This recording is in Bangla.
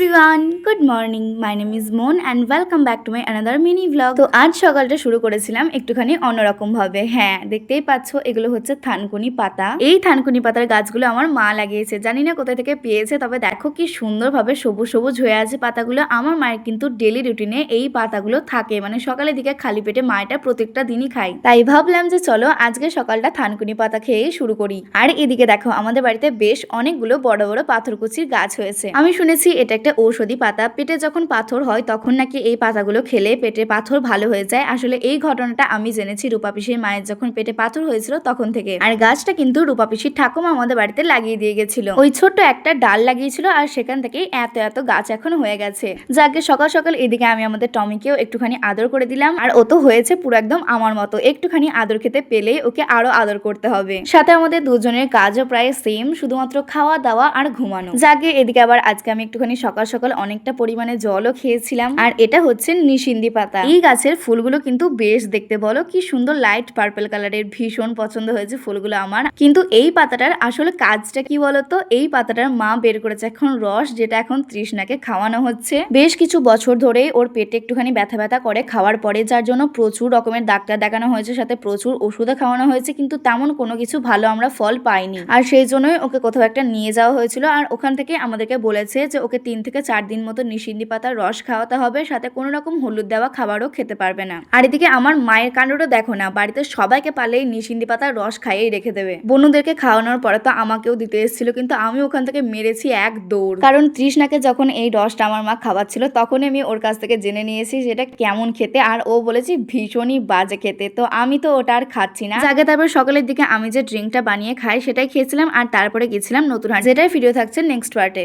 Everyone, good morning. My name is Mon and welcome back to my another mini vlog. তো আজ সকালটা শুরু করেছিলাম একটুখানি অন্যরকম ভাবে। হ্যাঁ, দেখতেই পাচ্ছ এগুলো হচ্ছে থানকুনি পাতা। এই থানকুনি পাতার গাছগুলো আমার মা লাগিয়েছে, জানি না কোথা থেকে পেয়েছে, তবে দেখো কি সুন্দরভাবে সবুজ সবুজ হয়ে আছে পাতাগুলো। আমার মায়ের কিন্তু ডেলি রুটিনে এই পাতাগুলো থাকে, মানে সকালের দিকে খালি পেটে মা এটা প্রত্যেকটা দিনই খায়। তাই ভাবলাম যে চলো আজকে সকালটা থানকুনি পাতা খেয়ে শুরু করি। আর এদিকে দেখো আমাদের বাড়িতে বেশ অনেকগুলো বড় বড় পাথরকুচির গাছ হয়েছে। আমি শুনেছি এটা একটা ঔষধি পাতা, পেটে যখন পাথর হয় তখন নাকি এই পাতাগুলো খেলে পেটে পাথর ভালো হয়ে যায়। আসলে এই ঘটনাটা আমি জেনেছি রূপা পিসির মায়ের যখন পেটে পাথর হয়েছিল তখন থেকে। আর গাছটা কিন্তু রূপা পিসির ঠাকুমা আমাদের বাড়িতে লাগিয়ে দিয়ে গেছিল। ওই ছোট্ট একটা ডাল লাগিয়েছিল আর সেখান থেকেই এত এত গাছ এখন হয়ে গেছে। যাকে সকাল সকাল এদিকে আমি আমাদের টমিকেও একটুখানি আদর করে দিলাম। আর ও তো হয়েছে পুরো একদম আমার মতো, একটুখানি আদর খেতে পেলেই ওকে আরো আদর করতে হবে। সাথে আমাদের দুজনের কাজও প্রায় সেম, শুধুমাত্র খাওয়া দাওয়া আর ঘুমানো। যাকে এদিকে আবার আজকে আমি একটুখানি সকাল সকাল অনেকটা পরিমাণে জলও খেয়েছিলাম। আর এটা হচ্ছে নিশিন্দি পাতা। এই গাছের ফুলগুলো কিন্তু বেশ দেখতে, বলো কি সুন্দর লাইট পার্পল কালারের, ভীষণ পছন্দ হয়েছে ফুলগুলো আমার। কিন্তু এই পাতাটার আসলে কাজটা কি বলতো, এই পাতাটার মা বের করেছে এখন রস, যেটা এখন তৃষ্ণাকে খাওয়ানো হচ্ছে। বেশ কিছু বছর ধরেই ওর পেটে একটুখানি ব্যথা ব্যথা করে খাওয়ার পরে, যার জন্য প্রচুর রকমের ডাক্তার দেখানো হয়েছে, সাথে প্রচুর ওষুধও খাওয়ানো হয়েছে, কিন্তু তেমন কোনো কিছু ভালো আমরা ফল পাইনি। আর সেই জন্যই ওকে কোথাও একটা নিয়ে যাওয়া হয়েছিল। আর ওখান থেকে আমাদেরকে বলেছে যে ওকে 3 থেকে 4 দিন মতো নিশিন্দি পাতার রস খাওয়াতে হবে, সাথে কোনো রকম হলুদ দেওয়া খাবারও খেতে পারবে না। আর এদিকে আমার মায়ের কাণ্ডটা দেখো না, বাড়িতে সবাইকে পারলেই নিশিন্দি পাতার রস খাইয়েই রেখে দেবে। বনুদেরকে খাওয়ানোর পরে তো আমাকেও দিতে এসেছিল, কিন্তু আমি ওখান থেকে মেরেছি এক দৌড়। কারণ তৃষ্ণাকে যখন এই রসটা আমার মা খাওয়াচ্ছিল তখনই আমি ওর কাছ থেকে জেনে নিয়েছি যেটা কেমন খেতে, আর ও বলেছি ভীষণই বাজে খেতে। তো আমি তো ওটা আর খাচ্ছি না। আগে তারপর সকালের দিকে আমি যে ড্রিঙ্কটা বানিয়ে খাই সেটাই খেয়েছিলাম, আর তারপরে গেছিলাম নতুন হাট, যেটাই ভিডিও থাকছে নেক্সট পার্টে।